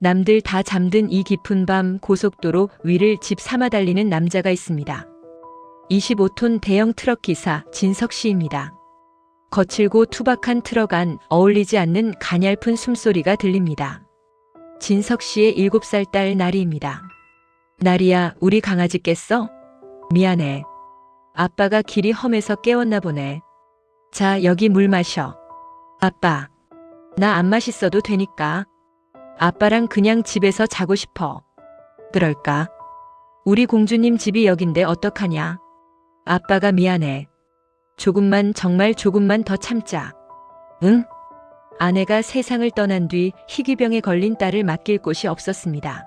남들 다 잠든 이 깊은 밤 고속도로 위를 집 삼아 달리는 남자가 있습니다. 25톤 대형 트럭 기사 진석 씨입니다. 거칠고 투박한 트럭 안 어울리지 않는 가냘픈 숨소리가 들립니다. 진석 씨의 7살 딸 나리입니다. 나리야, 우리 강아지 깼어? 미안해. 아빠가 길이 험해서 깨웠나 보네. 자, 여기 물 마셔. 아빠, 나 안 마셨어도 되니까. 아빠랑 그냥 집에서 자고 싶어. 그럴까? 우리 공주님 집이 여긴데 어떡하냐? 아빠가 미안해. 조금만, 정말 조금만 더 참자. 응? 아내가 세상을 떠난 뒤 희귀병에 걸린 딸을 맡길 곳이 없었습니다.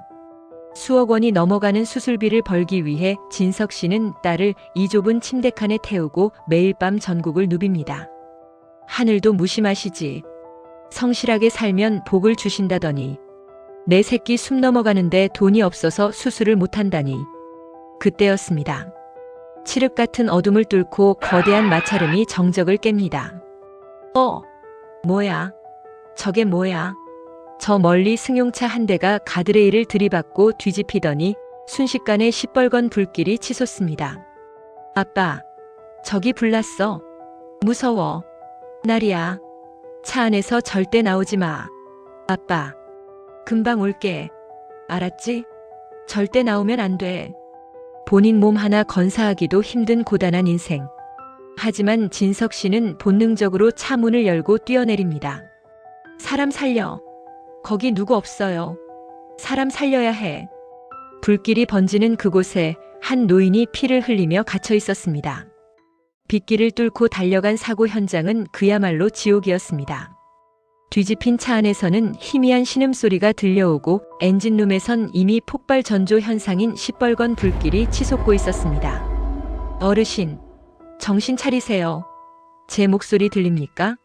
수억 원이 넘어가는 수술비를 벌기 위해 진석 씨는 딸을 이 좁은 침대칸에 태우고 매일 밤 전국을 누빕니다. 하늘도 무심하시지. 성실하게 살면 복을 주신다더니. 내 새끼 숨 넘어가는데 돈이 없어서 수술을 못한다니. 그때였습니다. 칠흑 같은 어둠을 뚫고 거대한 마찰음이 정적을 깹니다. 뭐야? 저게 뭐야? 저 멀리 승용차 한 대가 가드레일을 들이받고 뒤집히더니 순식간에 시뻘건 불길이 치솟습니다. 아빠, 저기 불났어. 무서워. 나리야, 차 안에서 절대 나오지 마. 아빠, 금방 올게. 알았지? 절대 나오면 안 돼. 본인 몸 하나 건사하기도 힘든 고단한 인생. 하지만 진석 씨는 본능적으로 차 문을 열고 뛰어내립니다. 사람 살려. 거기 누구 없어요. 사람 살려야 해. 불길이 번지는 그곳에 한 노인이 피를 흘리며 갇혀 있었습니다. 빗길을 뚫고 달려간 사고 현장은 그야말로 지옥이었습니다. 뒤집힌 차 안에서는 희미한 신음소리가 들려오고 엔진룸에선 이미 폭발 전조 현상인 시뻘건 불길이 치솟고 있었습니다. 어르신, 정신 차리세요. 제 목소리 들립니까?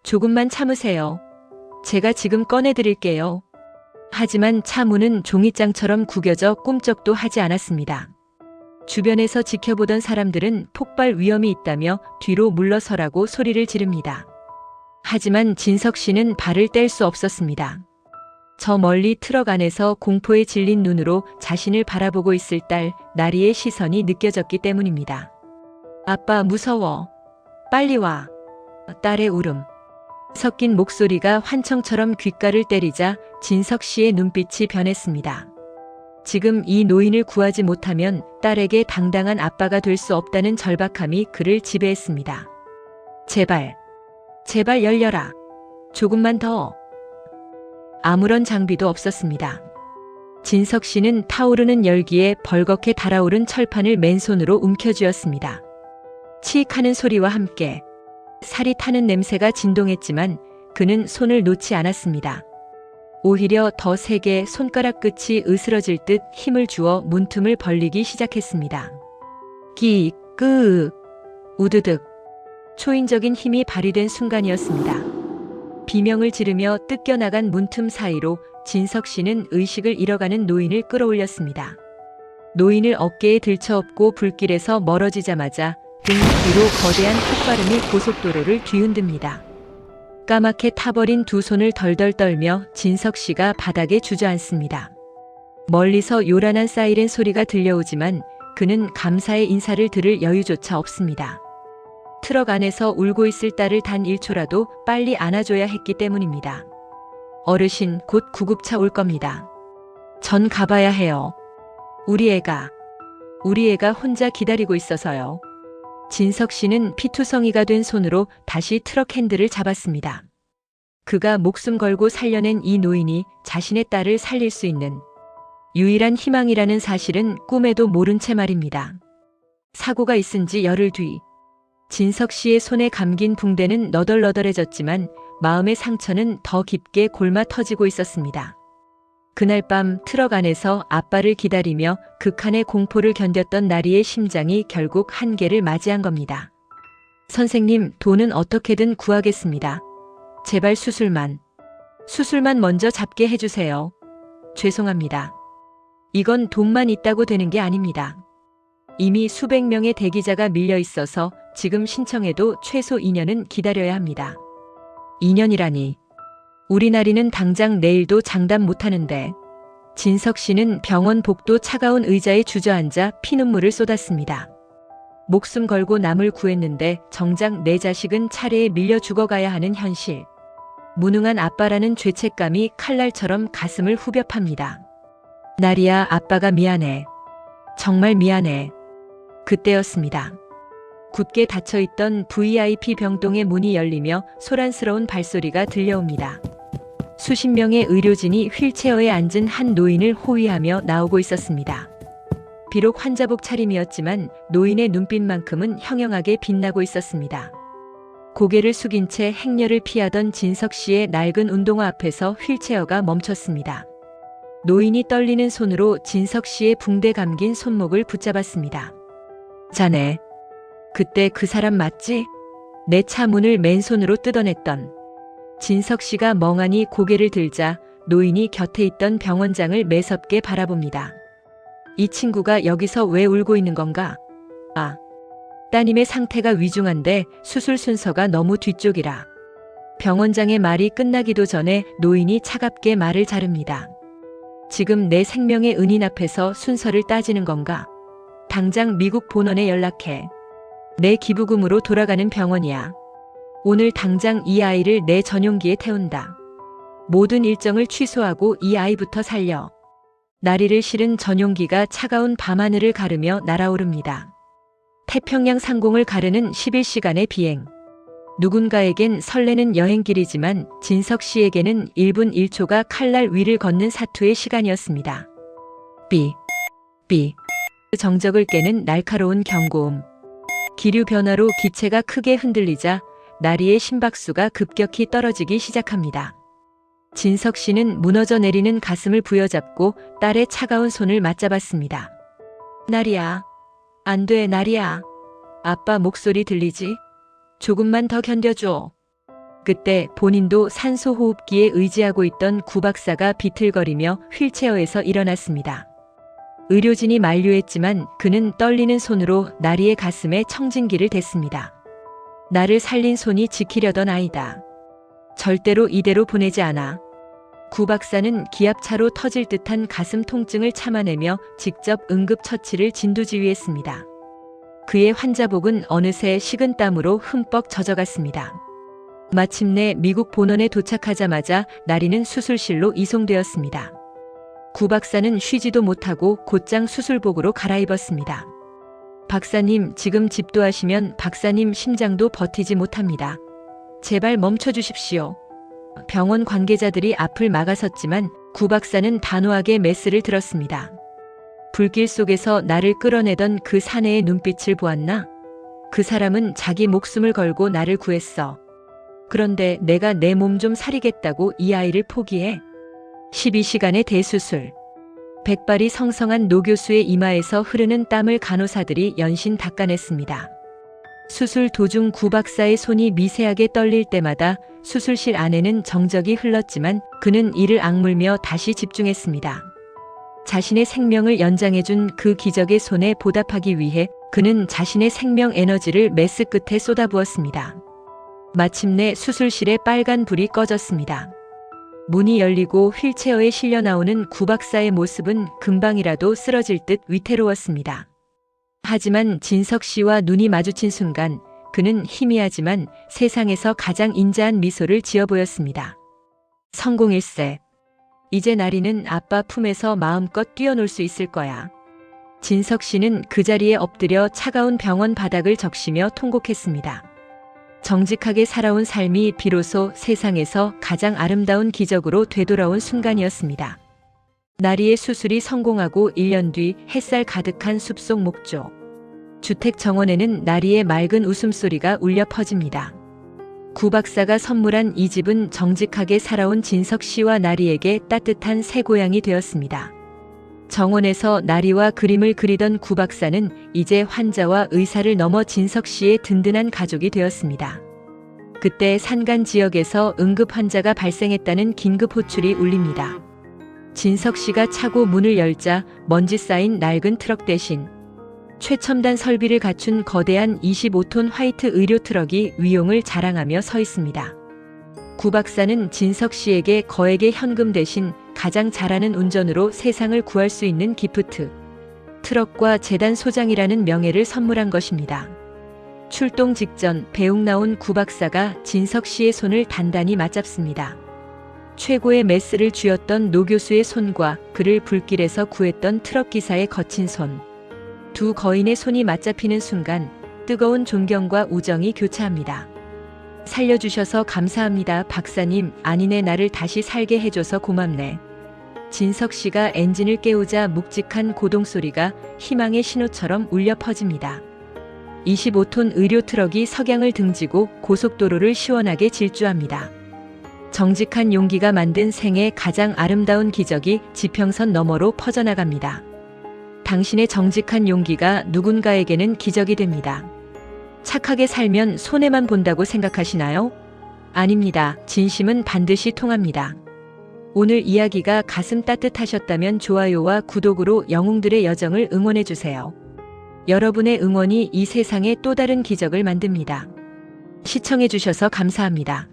조금만 참으세요. 제가 지금 꺼내드릴게요. 하지만 차 문은 종이장처럼 구겨져 꿈쩍도 하지 않았습니다. 주변에서 지켜보던 사람들은 폭발 위험이 있다며 뒤로 물러서라고 소리를 지릅니다. 하지만 진석 씨는 발을 뗄 수 없었습니다. 저 멀리 트럭 안에서 공포에 질린 눈으로 자신을 바라보고 있을 딸 나리의 시선이 느껴졌기 때문입니다. 아빠, 무서워. 빨리 와. 딸의 울음. 섞인 목소리가 환청처럼 귓가를 때리자 진석 씨의 눈빛이 변했습니다. 지금 이 노인을 구하지 못하면 딸에게 당당한 아빠가 될 수 없다는 절박함이 그를 지배했습니다. 제발 열려라. 조금만 더. 아무런 장비도 없었습니다. 진석 씨는 타오르는 열기에 벌겋게 달아오른 철판을 맨손으로 움켜쥐었습니다. 치익하는 소리와 함께 살이 타는 냄새가 진동했지만 그는 손을 놓지 않았습니다. 오히려 더 세게 손가락 끝이 으스러질 듯 힘을 주어 문틈을 벌리기 시작했습니다. 끼익, 끄윽, 우드득. 초인적인 힘이 발휘된 순간이었습니다. 비명을 지르며 뜯겨나간 문틈 사이로 진석 씨는 의식을 잃어가는 노인을 끌어올렸습니다. 노인을 어깨에 들쳐업고 불길에서 멀어지자마자 등 뒤로 거대한 폭발음이 고속도로를 뒤흔듭니다. 까맣게 타버린 두 손을 덜덜 떨며 진석 씨가 바닥에 주저앉습니다. 멀리서 요란한 사이렌 소리가 들려오지만 그는 감사의 인사를 들을 여유조차 없습니다. 트럭 안에서 울고 있을 딸을 단 1초라도 빨리 안아줘야 했기 때문입니다. 어르신, 곧 구급차 올 겁니다. 전 가봐야 해요. 우리 애가 혼자 기다리고 있어서요. 진석 씨는 피투성이가 된 손으로 다시 트럭 핸들을 잡았습니다. 그가 목숨 걸고 살려낸 이 노인이 자신의 딸을 살릴 수 있는 유일한 희망이라는 사실은 꿈에도 모른 채 말입니다. 사고가 있은 지 열흘 뒤 진석 씨의 손에 감긴 붕대는 너덜너덜해졌지만 마음의 상처는 더 깊게 골마 터지고 있었습니다. 그날 밤 트럭 안에서 아빠를 기다리며 극한의 공포를 견뎠던 나리의 심장이 결국 한계를 맞이한 겁니다. 선생님, 돈은 어떻게든 구하겠습니다. 제발 수술만 먼저 잡게 해주세요. 죄송합니다. 이건 돈만 있다고 되는 게 아닙니다. 이미 수백 명의 대기자가 밀려 있어서 지금 신청해도 최소 2년은 기다려야 합니다. 2년이라니. 우리 나리는 당장 내일도 장담 못하는데. 진석 씨는 병원 복도 차가운 의자에 주저앉아 피눈물을 쏟았습니다. 목숨 걸고 남을 구했는데 정작 내 자식은 차례에 밀려 죽어가야 하는 현실. 무능한 아빠라는 죄책감이 칼날처럼 가슴을 후벼 팝니다. 나리야, 아빠가 미안해. 정말 미안해. 그때였습니다. 굳게 닫혀있던 VIP 병동의 문이 열리며 소란스러운 발소리가 들려옵니다. 수십 명의 의료진이 휠체어에 앉은 한 노인을 호위하며 나오고 있었습니다. 비록 환자복 차림이었지만 노인의 눈빛만큼은 형형하게 빛나고 있었습니다. 고개를 숙인 채 행렬을 피하던 진석 씨의 낡은 운동화 앞에서 휠체어가 멈췄습니다. 노인이 떨리는 손으로 진석 씨의 붕대 감긴 손목을 붙잡았습니다. 자네, 그때 그 사람 맞지? 내 차 문을 맨손으로 뜯어냈던. 진석 씨가 멍하니 고개를 들자 노인이 곁에 있던 병원장을 매섭게 바라봅니다. 이 친구가 여기서 왜 울고 있는 건가? 아, 따님의 상태가 위중한데 수술 순서가 너무 뒤쪽이라. 병원장의 말이 끝나기도 전에 노인이 차갑게 말을 자릅니다. 지금 내 생명의 은인 앞에서 순서를 따지는 건가? 당장 미국 본원에 연락해. 내 기부금으로 돌아가는 병원이야. 오늘 당장 이 아이를 내 전용기에 태운다. 모든 일정을 취소하고 이 아이부터 살려. 나리를 실은 전용기가 차가운 밤하늘을 가르며 날아오릅니다. 태평양 상공을 가르는 11시간의 비행. 누군가에겐 설레는 여행길이지만 진석 씨에게는 1분 1초가 칼날 위를 걷는 사투의 시간이었습니다. 삐. 정적을 깨는 날카로운 경고음. 기류 변화로 기체가 크게 흔들리자 나리의 심박수가 급격히 떨어지기 시작합니다. 진석 씨는 무너져 내리는 가슴을 부여잡고 딸의 차가운 손을 맞잡았습니다. 나리야. 안 돼, 나리야. 아빠 목소리 들리지? 조금만 더 견뎌줘. 그때 본인도 산소 호흡기에 의지하고 있던 구 박사가 비틀거리며 휠체어에서 일어났습니다. 의료진이 만류했지만 그는 떨리는 손으로 나리의 가슴에 청진기를 댔습니다. 나를 살린 손이 지키려던 아이다. 절대로 이대로 보내지 않아. 구 박사는 기압차로 터질 듯한 가슴 통증을 참아내며 직접 응급처치를 진두지휘했습니다. 그의 환자복은 어느새 식은 땀으로 흠뻑 젖어갔습니다. 마침내 미국 본원에 도착하자마자 나리는 수술실로 이송되었습니다. 구 박사는 쉬지도 못하고 곧장 수술복으로 갈아입었습니다. 박사님, 지금 집도하시면 박사님 심장도 버티지 못합니다. 제발 멈춰주십시오. 병원 관계자들이 앞을 막아섰지만 구 박사는 단호하게 메스를 들었습니다. 불길 속에서 나를 끌어내던 그 사내의 눈빛을 보았나? 그 사람은 자기 목숨을 걸고 나를 구했어. 그런데 내가 내 몸 좀 사리겠다고 이 아이를 포기해? 12시간의 대수술. 백발이 성성한 노 교수의 이마에서 흐르는 땀을 간호사들이 연신 닦아냈습니다. 수술 도중 구 박사의 손이 미세하게 떨릴 때마다 수술실 안에는 정적이 흘렀지만 그는 이를 악물며 다시 집중했습니다. 자신의 생명을 연장해준 그 기적의 손에 보답하기 위해 그는 자신의 생명 에너지를 메스 끝에 쏟아부었습니다. 마침내 수술실의 빨간 불이 꺼졌습니다. 문이 열리고 휠체어에 실려 나오는 구 박사의 모습은 금방이라도 쓰러질 듯 위태로웠습니다. 하지만 진석 씨와 눈이 마주친 순간 그는 희미하지만 세상에서 가장 인자한 미소를 지어 보였습니다. 성공일세. 이제 나리는 아빠 품에서 마음껏 뛰어놀 수 있을 거야. 진석 씨는 그 자리에 엎드려 차가운 병원 바닥을 적시며 통곡했습니다. 정직하게 살아온 삶이 비로소 세상에서 가장 아름다운 기적으로 되돌아온 순간이었습니다. 나리의 수술이 성공하고 1년 뒤 햇살 가득한 숲속 목조. 주택 정원에는 나리의 맑은 웃음소리가 울려 퍼집니다. 구 박사가 선물한 이 집은 정직하게 살아온 진석 씨와 나리에게 따뜻한 새 고향이 되었습니다. 정원에서 나리와 그림을 그리던 구 박사는 이제 환자와 의사를 넘어 진석 씨의 든든한 가족이 되었습니다. 그때 산간 지역에서 응급 환자가 발생했다는 긴급 호출이 울립니다. 진석 씨가 차고 문을 열자 먼지 쌓인 낡은 트럭 대신 최첨단 설비를 갖춘 거대한 25톤 화이트 의료 트럭이 위용을 자랑하며 서 있습니다. 구 박사는 진석 씨에게 거액의 현금 대신 가장 잘하는 운전으로 세상을 구할 수 있는 기프트, 트럭과 재단 소장이라는 명예를 선물한 것입니다. 출동 직전 배웅 나온 구 박사가 진석 씨의 손을 단단히 맞잡습니다. 최고의 메스를 쥐었던 노 교수의 손과 그를 불길에서 구했던 트럭 기사의 거친 손. 두 거인의 손이 맞잡히는 순간 뜨거운 존경과 우정이 교차합니다. 살려주셔서 감사합니다, 박사님. 아니네, 나를 다시 살게 해줘서 고맙네. 진석 씨가 엔진을 깨우자 묵직한 고동 소리가 희망의 신호처럼 울려 퍼집니다. 25톤 의료 트럭이 석양을 등지고 고속도로를 시원하게 질주합니다. 정직한 용기가 만든 생애 가장 아름다운 기적이 지평선 너머로 퍼져나갑니다. 당신의 정직한 용기가 누군가에게는 기적이 됩니다. 착하게 살면 손해만 본다고 생각하시나요? 아닙니다. 진심은 반드시 통합니다. 오늘 이야기가 가슴 따뜻하셨다면 좋아요와 구독으로 영웅들의 여정을 응원해주세요. 여러분의 응원이 이 세상에 또 다른 기적을 만듭니다. 시청해주셔서 감사합니다.